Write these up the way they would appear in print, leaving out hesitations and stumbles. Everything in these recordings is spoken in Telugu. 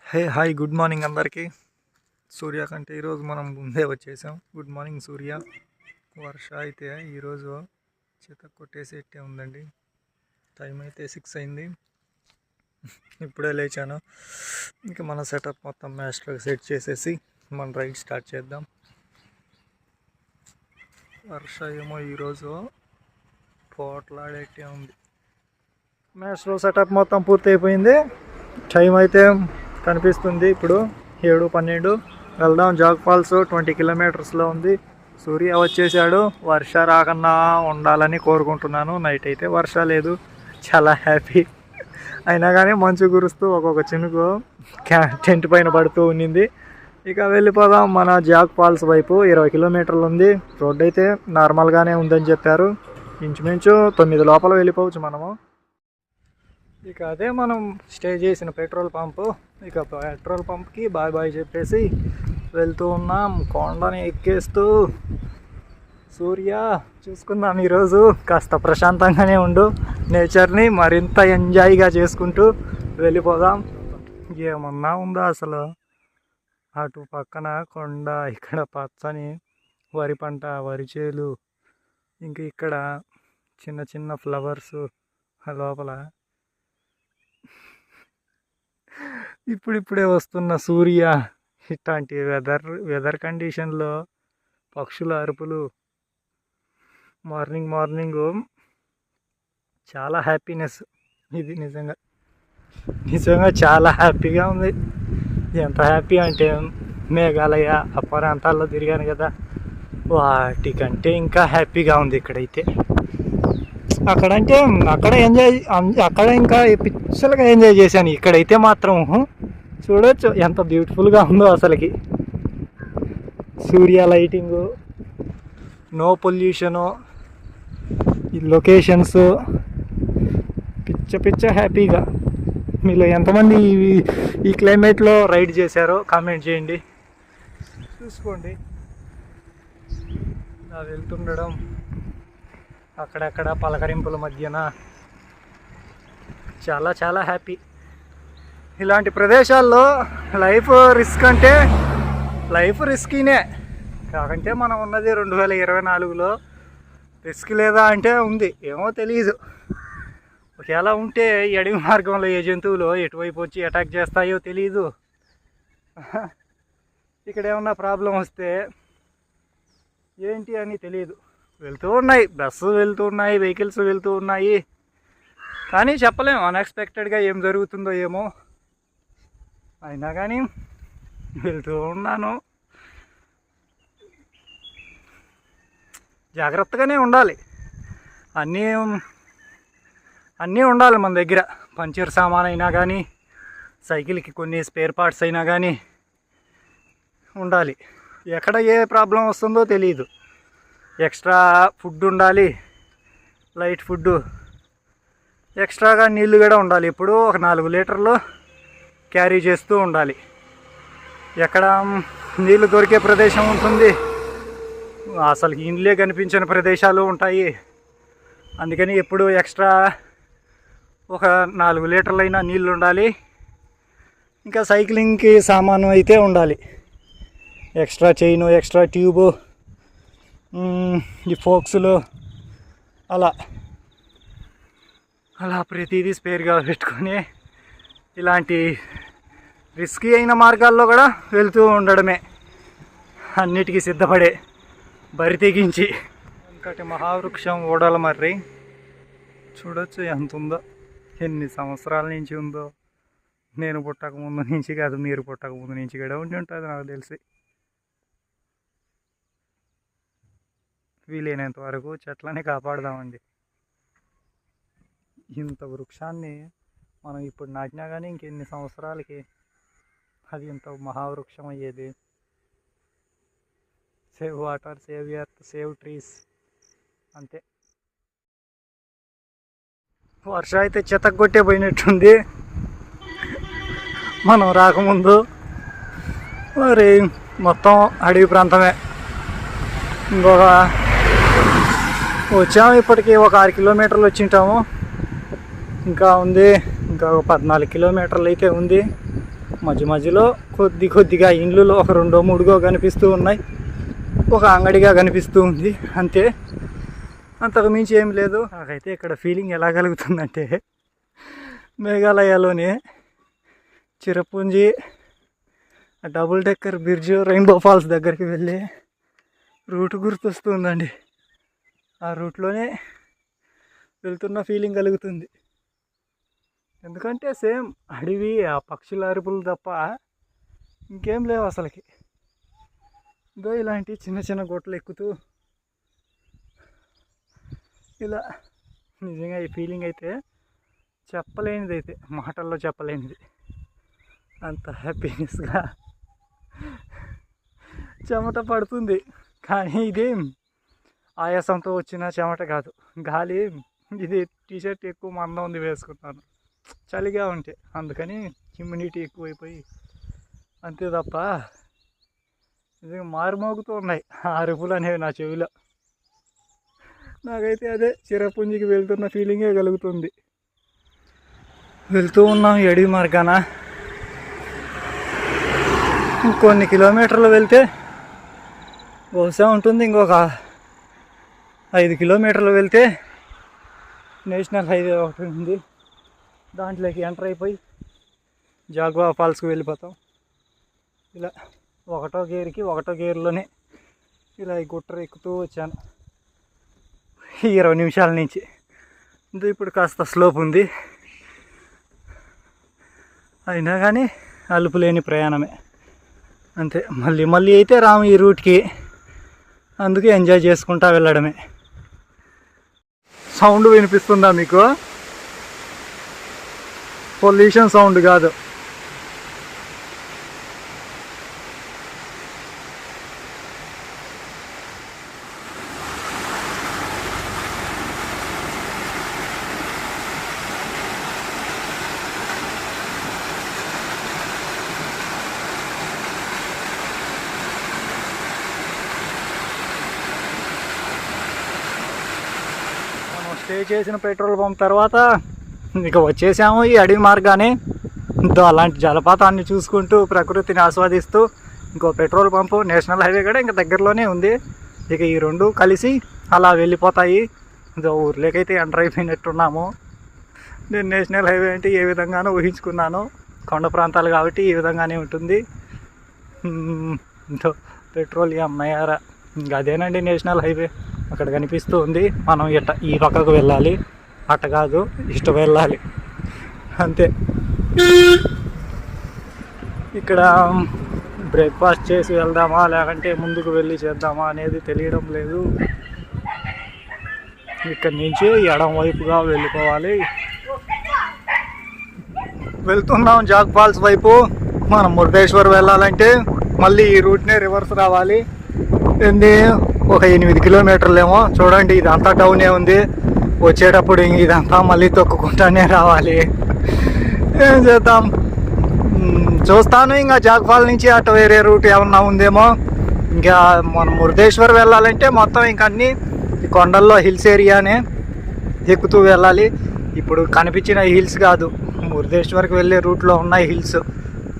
హాయ్ గుడ్ మార్నింగ్ అందరికీ. సూర్య కంటే ఈరోజు మనం ముందే వచ్చేసాం. గుడ్ మార్నింగ్ సూర్య. వర్ష అయితే ఈరోజు చేత కొట్టేసేట్టే ఉందండి. టైం అయితే 6 అయింది. ఇప్పుడే లేచాను. ఇంకా మన సెటప్ మొత్తం మ్యాస్టర్ సెట్ చేసేసి మన రైడ్ స్టార్ట్ చేద్దాం. వర్ష ఏమో ఈరోజు పోట్లాడేట్టే ఉంది. మ్యాస్టర్ సెటప్ మొత్తం పూర్తి అయిపోయింది. టైం అయితే కనిపిస్తుంది ఇప్పుడు 7:12. వెళ్దాం. జాగ్ ఫాల్స్ 20 కిలోమీటర్స్లో ఉంది. సూర్య వచ్చేసాడు. వర్ష రాకన్నా ఉండాలని కోరుకుంటున్నాను. నైట్ అయితే వర్ష లేదు, చాలా హ్యాపీ. అయినా కానీ మంచు కురుస్తూ ఒక్కొక్క చినుకు టెంట్ పైన పడుతూ ఉన్నింది. ఇక వెళ్ళిపోదాం మన జాగ్ ఫాల్స్ వైపు. 20 కిలోమీటర్లు ఉంది. రోడ్డు అయితే నార్మల్గానే ఉందని చెప్పారు. ఇంచుమించు 9 లోపల వెళ్ళిపోవచ్చు మనము. ఇక అదే మనం స్టే చేసిన పెట్రోల్ పంపు. ఇక పెట్రోల్ పంప్కి బాయ్ బాయ్ చెప్పేసి వెళ్తూ ఉన్నాం. కొండని ఎక్కేస్తూ సూర్య చూసుకుందాం. ఈరోజు కాస్త ప్రశాంతంగానే ఉండు. నేచర్ని మరింత ఎంజాయ్గా చేసుకుంటూ వెళ్ళిపోదాం. ఏమన్నా ఉందా అసలు? అటు పక్కన కొండ, ఇక్కడ పచ్చని వరి పంట, వరి చేలు, ఇంక ఇక్కడ చిన్న చిన్న ఫ్లవర్స్ లోపల. ఇప్పుడిప్పుడే వస్తున్న సూర్య. ఇట్లాంటి వెదర్ కండిషన్లో పక్షుల అరుపులు, మార్నింగ్ చాలా హ్యాపీనెస్. ఇది నిజంగా చాలా హ్యాపీగా ఉంది. ఎంత హ్యాపీ అంటే మేఘాలయ ఆ ప్రాంతాల్లో తిరిగాను కదా, వాటికంటే ఇంకా హ్యాపీగా ఉంది ఇక్కడైతే. అక్కడ ఇంకా పిచ్చలుగా ఎంజాయ్ చేశాను. ఇక్కడైతే మాత్రం చూడొచ్చు ఎంత బ్యూటిఫుల్గా ఉందో అసలుకి. సూర్య లైటింగు, నో పొల్యూషను, ఈ లొకేషన్స్ పిచ్చ హ్యాపీగా. మీలో ఎంతమంది ఈ క్లైమేట్లో రైడ్ చేశారో కామెంట్ చేయండి. చూసుకోండి ఇలా వెళ్తుండడం, అక్కడక్కడ పలకరింపుల మధ్యన చాలా హ్యాపీ. ఇలాంటి ప్రదేశాల్లో లైఫ్ రిస్కీనే. కాకంటే మనం ఉన్నది 2024లో. రిస్క్ లేదా అంటే ఉంది, ఏమో తెలీదు. ఒకవేళ ఉంటే అడవి మార్గంలో ఏ జంతువులు ఎటువైపు వచ్చి అటాక్ చేస్తాయో తెలీదు. ఇక్కడ ఏమన్నా ప్రాబ్లం వస్తే ఏంటి అని తెలియదు. వెళ్తూ ఉన్నాయి, బస్సు వెళ్తూ ఉన్నాయి, వెహికల్స్ వెళ్తూ ఉన్నాయి. కానీ చెప్పలేము అన్ఎక్స్పెక్టెడ్గా ఏం జరుగుతుందో ఏమో. అయినా కానీ వెళ్తూ ఉన్నాను. జాగ్రత్తగానే ఉండాలి. అన్నీ ఉండాలి మన దగ్గర. పంచర్ సామాన్ అయినా కానీ, సైకిల్కి కొన్ని స్పేర్ పార్ట్స్ అయినా కానీ ఉండాలి. ఎక్కడ ఏ ప్రాబ్లం వస్తుందో తెలియదు. ఎక్స్ట్రా ఫుడ్ ఉండాలి, లైట్ ఫుడ్, ఎక్స్ట్రాగా నీళ్ళు కూడా ఉండాలి. ఇప్పుడు ఒక 4 లీటర్లు క్యారీ చేస్తూ ఉండాలి. ఎక్కడ నీళ్ళు దొరికే ప్రదేశం ఉంటుంది, అసలు ఇండ్లే కనిపించని ప్రదేశాలు ఉంటాయి. అందుకని ఎప్పుడు ఎక్స్ట్రా ఒక 4 లీటర్లైనా నీళ్ళు ఉండాలి. ఇంకా సైక్లింగ్కి సామాను అయితే ఉండాలి. ఎక్స్ట్రా చైను, ఎక్స్ట్రా ట్యూబు, ఈ ఫోక్స్లు, అలా ప్రతిదీ స్పేర్గా పెట్టుకొని ఇలాంటి రిస్కీ అయిన మార్గాల్లో కూడా వెళ్తూ ఉండడమే. అన్నిటికీ సిద్ధపడే బరి తెగించి. ఇంకటి మహావృక్షం ఓడలమర్రి చూడొచ్చు ఎంత ఉందో, ఎన్ని సంవత్సరాల నుంచి ఉందో. నేను పుట్టకముందు నుంచి కాదు, మీరు పుట్టకముందు నుంచి కూడా ఉండి ఉంటుంది నాకు తెలిసి. వీలైనంత వరకు చెట్లని కాపాడదామండి. ఇంత వృక్షాన్ని మనం ఇప్పుడు నాటినా కానీ ఇంకెన్ని సంవత్సరాలకి అది ఇంత మహావృక్షం అయ్యేది. Save water, save earth, save trees, అంతే. వర్ష అయితే చెత్తగొట్టే పోయినట్టుంది మనం రాకముందు. మరి మొత్తం అడవి ప్రాంతమే. ఇంకొక వచ్చాము, ఇప్పటికీ ఒక 6 కిలోమీటర్లు వచ్చింటాము. ఇంకా ఉంది, ఇంకా 14 కిలోమీటర్లు అయితే ఉంది. మధ్య మధ్యలో కొద్దిగా ఇండ్లు ఒక 2-3 కనిపిస్తూ ఉన్నాయి, ఒక అంగడిగా కనిపిస్తూ ఉంది అంతే, అంతకు మించి ఏం లేదు. నాకైతే ఇక్కడ ఫీలింగ్ ఎలా కలుగుతుందంటే మేఘాలయలోని Cherrapunji double decker bridge rainbow falls దగ్గరికి వెళ్ళి రూట్ గుర్తొస్తుందండి. ఆ రూట్లోనే వెళ్తున్న ఫీలింగ్ కలుగుతుంది. ఎందుకంటే సేమ్ అడవి, ఆ పక్షుల అరుపులు తప్ప ఇంకేం లేవు అసలుకి. ఇదో ఇలాంటి చిన్న చిన్న గొట్టలు ఎక్కుతూ ఇలా నిజంగా ఈ ఫీలింగ్ అయితే చెప్పలేనిది, అయితే మాటల్లో చెప్పలేనిది. అంత హ్యాపీనెస్గా చెమట పడుతుంది. కానీ ఇది ఆయాసంతో వచ్చిన చెమట కాదు, గాలి. ఇది టీషర్ట్ ఎక్కువ మందం ఉంది వేసుకుంటాను, చలిగా ఉంటే, అందుకని హ్యూమిడిటీ ఎక్కువైపోయి అంతే తప్ప నిజంగా మారుమోగుతూ ఉన్నాయి ఆ అరుపులు అనేవి నా చెవిలో. నాకైతే అదే చిరపుంజికి వెళ్తున్న ఫీలింగే కలుగుతుంది. వెళ్తూ ఉన్నాం అడవి మార్గాన. ఇంకొన్ని కిలోమీటర్లు వెళ్తే బహుశా ఉంటుంది, ఇంకొక 5 కిలోమీటర్లు వెళ్తే నేషనల్ హైవే ఒకటి ఉంది, దాంట్లోకి ఎంటర్ అయిపోయి జాగ్వా ఫాల్స్కి వెళ్ళిపోతాం. ఇలా 1వ గేర్లోనే ఇలా ఈ గుట్ట ఎక్కుతూ వచ్చాను 20 నిమిషాల నుంచి. ఇప్పుడు కాస్త స్లోప్ ఉంది, అయినా కానీ అలుపు లేని ప్రయాణమే అంతే. మళ్ళీ అయితే రాము ఈ రూట్కి, అందుకే ఎంజాయ్ చేసుకుంటా వెళ్ళడమే. సౌండ్ వినిపిస్తుందా మీకు? పొల్యూషన్ సౌండ్ కాదు, స్టే చేసిన పెట్రోల్ పంప్ తర్వాత ఇక వచ్చేసాము ఈ అడవి మార్గానే. అలాంటి జలపాతాన్ని చూసుకుంటూ ప్రకృతిని ఆస్వాదిస్తూ ఇంకో పెట్రోల్ పంపు, నేషనల్ హైవే కూడా ఇంకా దగ్గరలోనే ఉంది. ఇక ఈ 2 కలిసి అలా వెళ్ళిపోతాయి. ఊర్లోకైతే ఎంటర్ అయిపోయినట్టున్నాము. నేను నేషనల్ హైవే అంటే ఏ విధంగానో ఊహించుకున్నాను, కొండ ప్రాంతాలు కాబట్టి ఈ విధంగానే ఉంటుంది. పెట్రోలియం నయారా, ఇంకా అదేనండి నేషనల్ హైవే. అక్కడ కనిపిస్తూ ఉంది. మనం ఈ పక్కకు వెళ్ళాలి, అట్ట కాదు ఇష్ట వెళ్ళాలి అంతే. ఇక్కడ బ్రేక్ఫాస్ట్ చేసి వెళ్దామా లేకంటే ముందుకు వెళ్ళి చేద్దామా అనేది తెలియడం లేదు. ఇక్కడి నుంచి ఎడం వైపుగా వెళ్ళిపోవాలి. వెళ్తున్నాం జాగ్ ఫాల్స్ వైపు. మనం మురుడేశ్వర్ వెళ్ళాలంటే మళ్ళీ ఈ రూట్నే రివర్స్ రావాలి. ఒక 8 కిలోమీటర్లేమో. చూడండి ఇదంతా టౌనే ఉంది, వచ్చేటప్పుడు ఇదంతా మళ్ళీ తొక్కుకుంటానే రావాలి. ఏం చేద్దాం, చూస్తాను. ఇంకా జాగ్ఫాల్ నుంచి అటు వేరే రూట్ ఏమన్నా ఉందేమో. ఇంకా మనం మురుడేశ్వర్ వెళ్ళాలంటే మొత్తం ఇంక అన్నీ ఈ కొండల్లో హిల్స్ ఏరియానే ఎక్కుతూ వెళ్ళాలి. ఇప్పుడు కనిపించిన హిల్స్ కాదు, మురుడేశ్వర్కి వెళ్ళే రూట్లో ఉన్నాయి హిల్స్.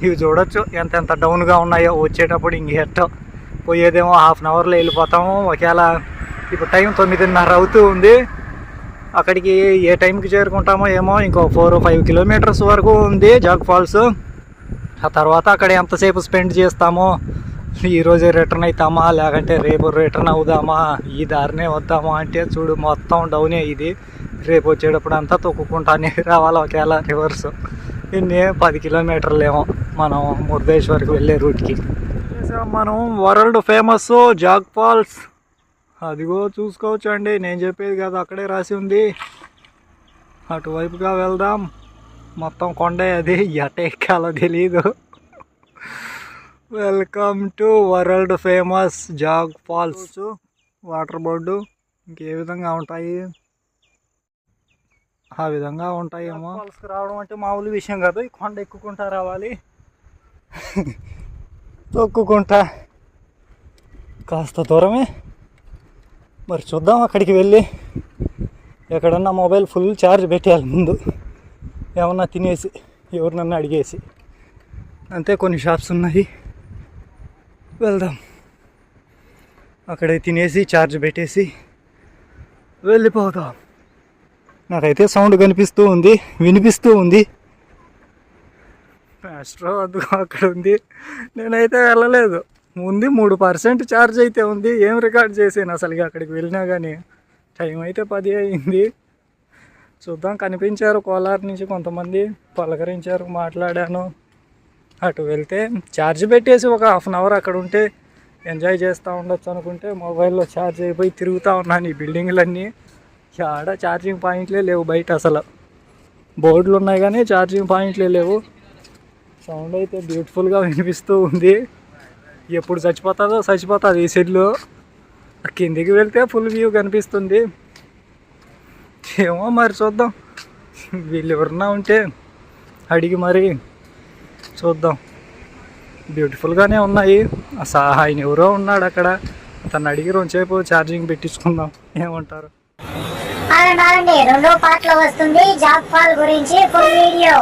ఇవి చూడొచ్చు ఎంత డౌన్గా ఉన్నాయో. వచ్చేటప్పుడు ఇంకెట్టో పోయేదేమో హాఫ్ అన్ అవర్లో వెళ్ళిపోతాము. ఒకవేళ ఇప్పుడు టైం 9:30 అవుతూ ఉంది. అక్కడికి ఏ టైంకి చేరుకుంటామో ఏమో. ఇంకో 4-5 కిలోమీటర్స్ వరకు ఉంది జాగ్ ఫాల్స్. ఆ తర్వాత అక్కడ ఎంతసేపు స్పెండ్ చేస్తామో, ఈరోజే రిటర్న్ అవుతామా లేకంటే రేపు రిటర్న్ అవుదామా, ఈ దారినే వద్దామా అంటే చూడు మొత్తం డౌనే ఇది. రేపు వచ్చేటప్పుడు అంతా తొక్కుకుంటానే రావాలి. ఒకవేళ రివర్స్ 10 కిలోమీటర్లేమో మనం మురుడేశ్వర్కి వెళ్ళే రూట్కి. మనం వరల్డ్ ఫేమస్ జాగ్ ఫాల్స్ అదిగో చూసుకోవచ్చు అండి. నేను చెప్పేది కదా, అక్కడే రాసి ఉంది. అటువైపుగా వెళ్దాం. మొత్తం కొండే, అది ఎట ఎక్కాలో తెలీదు. Welcome to world famous Jog Falls. Water board ఇంకే విధంగా ఉంటాయి, ఆ విధంగా ఉంటాయేమో. ఫాల్స్కి రావడం అంటే మామూలు విషయం కాదు. ఈ కొండ ఎక్కుకుంటా రావాలి, తొక్కుకుంటా కాస్త దూరమే. మరి చూద్దాం, అక్కడికి వెళ్ళి ఎక్కడన్నా మొబైల్ ఫుల్ ఛార్జ్ పెట్టేయాలి ముందు, ఏమన్నా తినేసి ఎవరినన్నా అడిగేసి. అంతే, కొన్ని షాప్స్ ఉన్నాయి, వెళ్దాం. అక్కడే తినేసి ఛార్జ్ పెట్టేసి వెళ్ళిపోదాం. నాకైతే సౌండ్ వినిపిస్తూ ఉంది. ఆస్ట్రో అందుకు అక్కడ ఉంది, నేనైతే వెళ్ళలేదు. ఉంది 3% ఛార్జ్ అయితే ఉంది. ఏం రికార్డ్ చేసాను అసలు అక్కడికి వెళ్ళినా కానీ. టైం అయితే 10 అయింది. చూద్దాం. కనిపించారు కోలార్ నుంచి కొంతమంది, పలకరించారు, మాట్లాడాను. అటు వెళ్తే ఛార్జ్ పెట్టేసి ఒక హాఫ్ అన్ అవర్ అక్కడ ఉంటే ఎంజాయ్ చేస్తూ ఉండొచ్చు అనుకుంటే మొబైల్లో ఛార్జ్ అయిపోయి తిరుగుతూ ఉన్నాను ఈ బిల్డింగ్లన్నీ. ఆడ ఛార్జింగ్ పాయింట్లే లేవు బయట. అసలు బోర్డులు ఉన్నాయి కానీ ఛార్జింగ్ పాయింట్లే లేవు. సౌండ్ అయితే బ్యూటిఫుల్గా వినిపిస్తూ ఉంది. ఎప్పుడు చచ్చిపోతుంది ఈ సెల్లు. కిందికి వెళ్తే ఫుల్ వ్యూ కనిపిస్తుంది. ఏమో మరి చూద్దాం. వీళ్ళు ఎవరన్నా ఉంటే అడిగి మరి చూద్దాం. బ్యూటిఫుల్గానే ఉన్నాయి. ఆయన ఎవరో ఉన్నాడు అక్కడ, అతను అడిగి 2 సేపు ఛార్జింగ్ పెట్టించుకుందాం. ఏమంటారు? రెండో పార్ట్ లో వస్తుంది జాగ్ ఫాల్ గురించి ఫుల్ వీడియో.